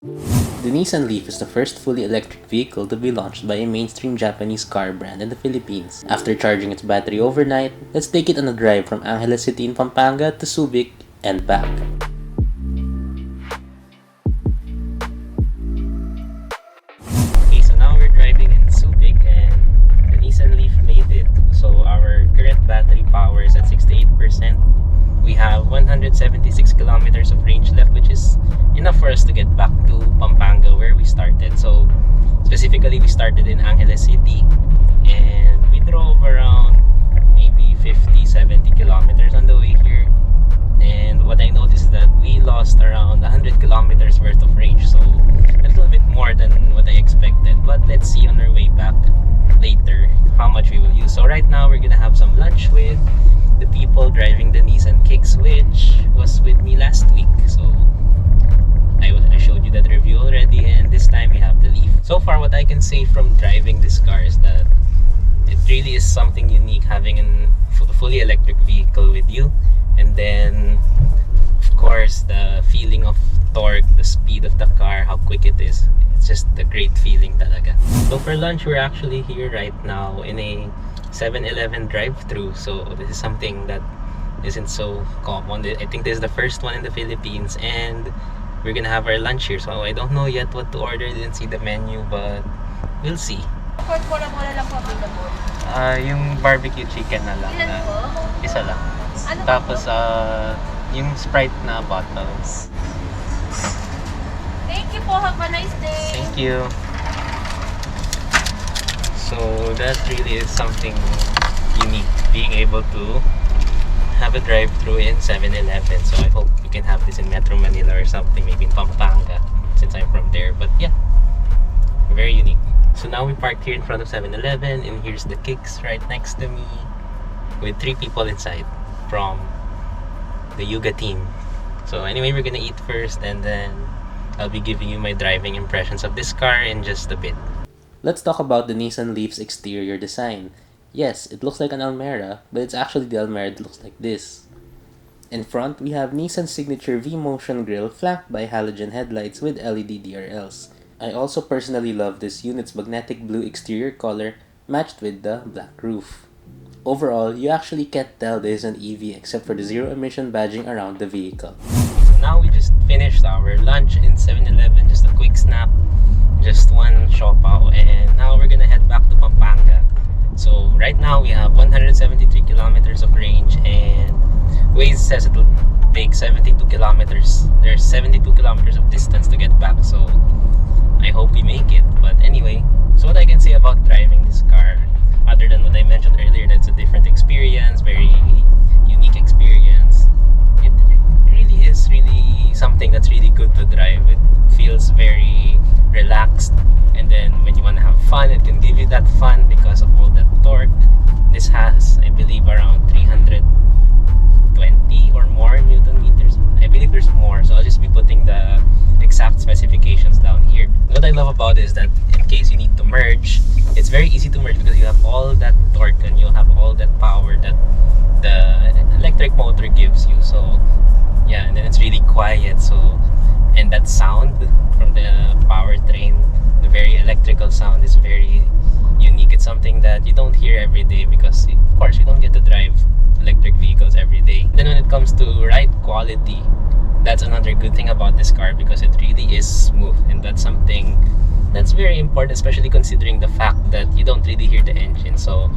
The Nissan LEAF is the first fully electric vehicle to be launched by a mainstream Japanese car brand in the Philippines. After charging its battery overnight, let's take it on a drive from Angeles City in Pampanga to Subic and back. Okay, so now we're driving in Subic and the Nissan LEAF made it. So our current battery power is at 68%. We have 176 kilometers of range left, which is enough for us to get back to Pampanga where we started. So specifically, we started in Angeles City and we drove around maybe 50-70 kilometers on the way here. And what I noticed is that we lost around 100 kilometers worth of range, so a little bit more than what I expected. But let's see on our way back later how much we will use. So right now we're gonna have some lunch with the people driving the Nissan Kicks, which was with me last week. So I showed you that review already, and this time we have the LEAF. So far, what I can say from driving this car is that it really is something unique having a fully electric vehicle with you, and then of course the feeling of torque, the speed of the car, how quick it is. It's just a great feeling talaga. So for lunch, we're actually here right now in a 7-Eleven drive-thru. So this is something that isn't so common. I think this is the first one in the Philippines, and we're gonna have our lunch here. So I don't know yet what to order. Didn't see the menu, but we'll see. Pork bola-bola lang po available. Yung barbecue chicken na lang. Ilan po? Isa lang. Ano Tapos po? yung Sprite na bottles. Thank you po. Have a nice day. Thank you. So that really is something unique, being able to have a drive-thru in 7-Eleven. So I hope we can have this in Metro Manila or something, maybe in Pampanga, since I'm from there. But yeah, very unique. So now we parked here in front of 7-Eleven, and here's the Kicks right next to me with 3 people inside from the Yuga team. So anyway, we're gonna eat first, and then I'll be giving you my driving impressions of this car in just a bit. Let's talk about the Nissan LEAF's exterior design. Yes, it looks like an Almera, but it's actually the Almera that looks like this. In front, we have Nissan's signature V-Motion grille flanked by halogen headlights with LED DRLs. I also personally love this unit's magnetic blue exterior color matched with the black roof. Overall, you actually can't tell this is an EV except for the zero-emission badging around the vehicle. So now we just finished our lunch in 7-Eleven, just a quick snap, just one siopaw, and now we're gonna head back to Pampanga. So right now we have 173 kilometers of range, and Waze says it'll take 72 kilometers. There's 72 kilometers of distance to get back, so I hope we make it. But anyway, so what I can say about driving this car, other than what I mentioned earlier, that's a different experience, very unique experience. It really is something that's really good to drive. It feels very relaxed, and then when you want to have fun, it can give you that fun because of all that torque. This has, I believe, around 320 or more Newton meters. I believe there's more, so I'll just be putting the exact specifications down here. What I love about it is that in case you need to merge, it's very easy to merge because you have all that torque and you'll have all that power that the electric motor gives you. So yeah, and then it's really quiet, so, and that sound from the powertrain, the very electrical sound, is very unique. It's something that you don't hear every day because of course you don't get to drive electric vehicles every day. Then when it comes to ride quality, that's another good thing about this car because it really is smooth, and that's something that's very important, especially considering the fact that you don't really hear the engine. So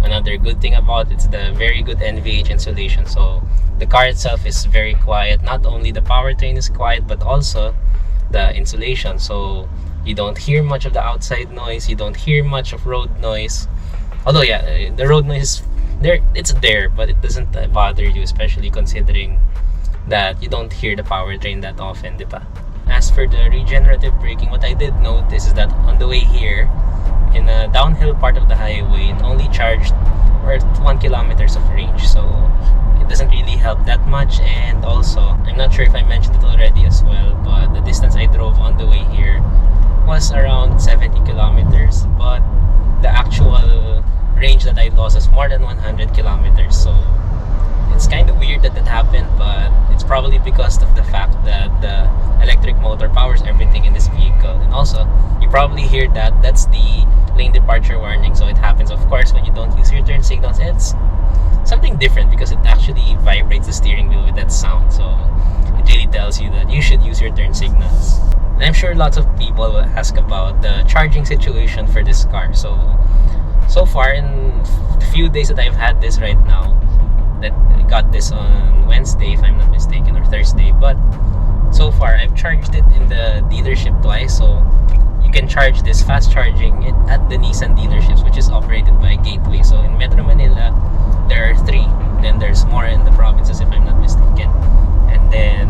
another good thing about it's the very good NVH insulation. So the car itself is very quiet. Not only the powertrain is quiet, but also the insulation. So you don't hear much of the outside noise. You don't hear much of road noise. Although yeah, the road noise is there. It's there, but it doesn't bother you, especially considering that you don't hear the powertrain that often, diba? As for the regenerative braking, what I did notice is that on the way here, in a downhill part of the highway, it only charged for 1 kilometers of range, so it doesn't really help that much. And also, I'm not sure if I mentioned it already as well, but the distance I drove on the way here was around 70 kilometers, but the actual range that I lost is more than 100 kilometers. So it's kind of weird that happened, but it's probably because of the fact that the electric motor powers everything in this also, you probably hear that. That's the lane departure warning. So it happens, of course, when you don't use your turn signals. It's something different because it actually vibrates the steering wheel with that sound. So it really tells you that you should use your turn signals. And I'm sure lots of people will ask about the charging situation for this car. So far, in the few days that I've had this right now, that I got this on Wednesday, if I'm not mistaken, or Thursday. But so far, I've charged it in the dealership twice. So you can charge this fast charging it at the Nissan dealerships, which is operated by Gateway. So in Metro Manila, there are 3. Then there's more in the provinces, if I'm not mistaken. And then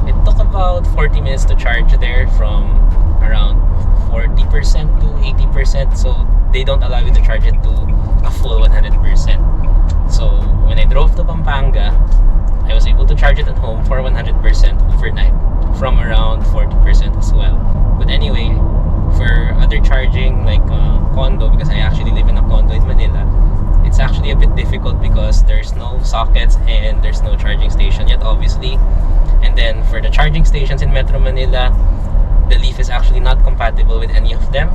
it took about 40 minutes to charge there, from around 40% to 80%. So they don't allow you to charge it to a full 100%. So when I drove to Pampanga, I was able to charge it at home for 100% overnight, from around 40% as well. But anyway, for other charging like condo, because I actually live in a condo in Manila, it's actually a bit difficult because there's no sockets and there's no charging station yet, obviously. And then for the charging stations in Metro Manila, the Leaf is actually not compatible with any of them.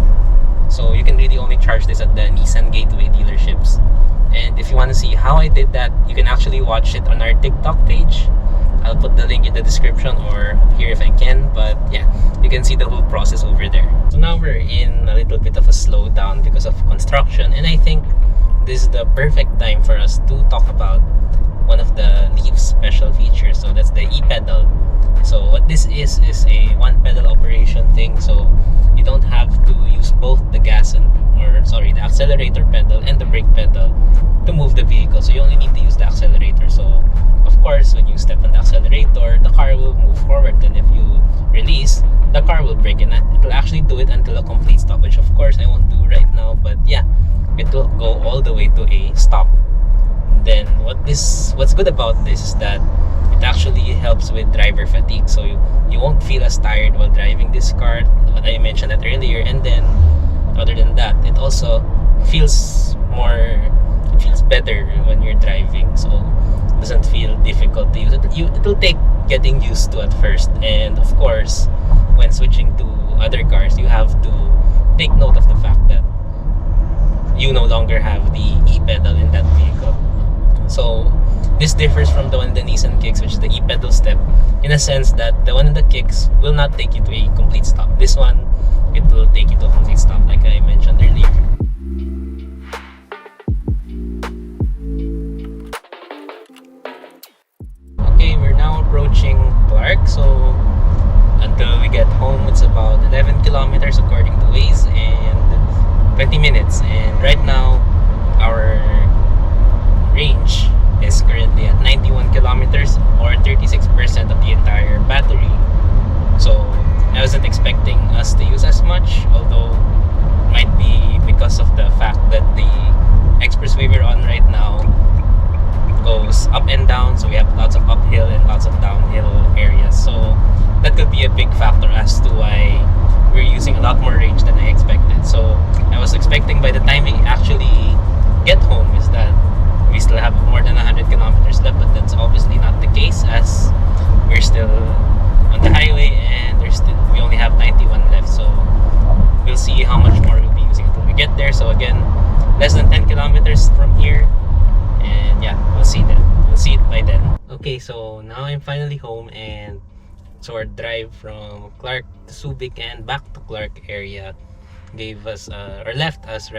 So you can really only charge this at the Nissan Gateway dealerships. And if you want to see how I did that, you can actually watch it on our TikTok page. I'll put the link in the description or here if I can. But yeah, you can see the whole process over there. So now we're in a little bit of a slowdown because of construction. And I think this is the perfect time for us to talk about one of the Leaf's special features. So that's the e-pedal. So what this is a one pedal operation thing. So you don't have to use both the the accelerator pedal and the brake pedal to move the vehicle. So you only need to use the accelerator. So of course, when you step on the accelerator, the car will move forward. And if you release, the car will brake, and it will actually do it until a complete stop, which of course I won't do right now. But yeah, it will go all the way to a stop. Then what's good about this is that it actually helps with driver fatigue. So you won't feel as tired while driving this car. What I mentioned that earlier. And then other than that, it also feels better when you're driving. So it doesn't feel difficult to use it. It'll take getting used to at first. And of course, when switching to other cars, you have to take note of the fact that you no longer have the e-pedal in that vehicle. So this differs from the one in the Nissan Kicks, which is the e-pedal step, in a sense that the one in the Kicks will not take you to a complete stop. This one, it will take you to a complete stop, like I mentioned earlier. Okay, we're now approaching Clark. So until we get home, it's about 11 kilometers according to Waze, and 20 minutes. And right now, our range is currently at 91 kilometers, or 36% of the entire battery. So I wasn't expecting us to use as much, although it might be because of the fact that the expressway we're on right now goes up and down. So we have lots of uphill and lots of downhill areas. So that could be a big factor as to why we're using a lot more range than I expected. So I was expecting by the time we actually get home is that we still have more than 100 kilometers left, but that's obviously not the case, as we're still on the highway and we only have 91 left. So we'll see how much more we'll be using until we get there. So again, less than 10 kilometers from here, and yeah, we'll see it by then. Okay, so now I'm finally home, and so our drive from Clark to Subic and back to Clark area left us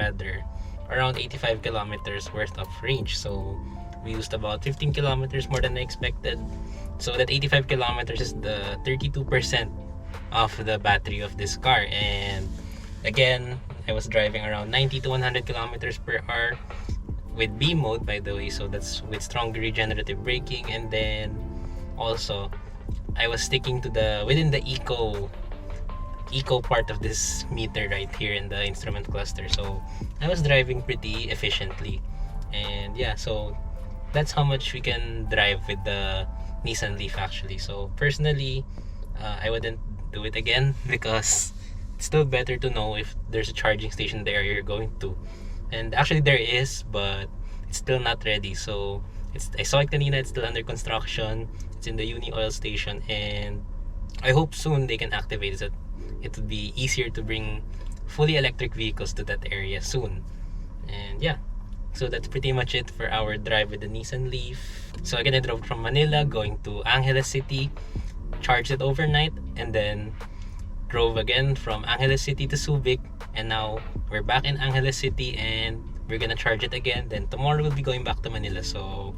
around 85 kilometers worth of range. So we used about 15 kilometers more than I expected. So that 85 kilometers is the 32% of the battery of this car. And again, I was driving around 90 to 100 kilometers per hour with B mode, by the way. So that's with stronger regenerative braking. And then also I was sticking to within the eco part of this meter right here in the instrument cluster. So I was driving pretty efficiently. And yeah, so that's how much we can drive with the Nissan LEAF actually. So personally, I wouldn't do it again because it's still better to know if there's a charging station there you're going to. And actually there is, but it's still not ready. So I saw it kanina, it's still under construction. It's in the Uni Oil station, and I hope soon they can activate it it would be easier to bring fully electric vehicles to that area soon. And yeah, so that's pretty much it for our drive with the Nissan LEAF. So again, I drove from Manila going to Angeles City, charged it overnight, and then drove again from Angeles City to Subic, and now we're back in Angeles City and we're gonna charge it again. Then tomorrow we'll be going back to Manila. So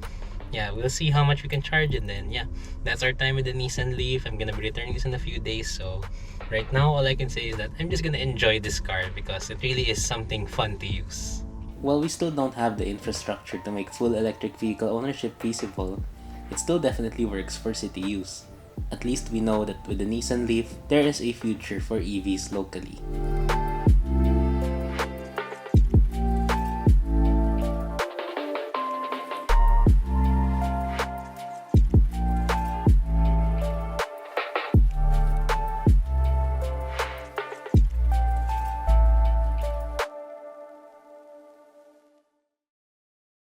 yeah, we'll see how much we can charge, and then yeah, that's our time with the Nissan LEAF. I'm gonna be returning this in a few days, so right now all I can say is that I'm just gonna enjoy this car because it really is something fun to use. While we still don't have the infrastructure to make full electric vehicle ownership feasible, it still definitely works for city use. At least we know that with the Nissan LEAF, there is a future for EVs locally.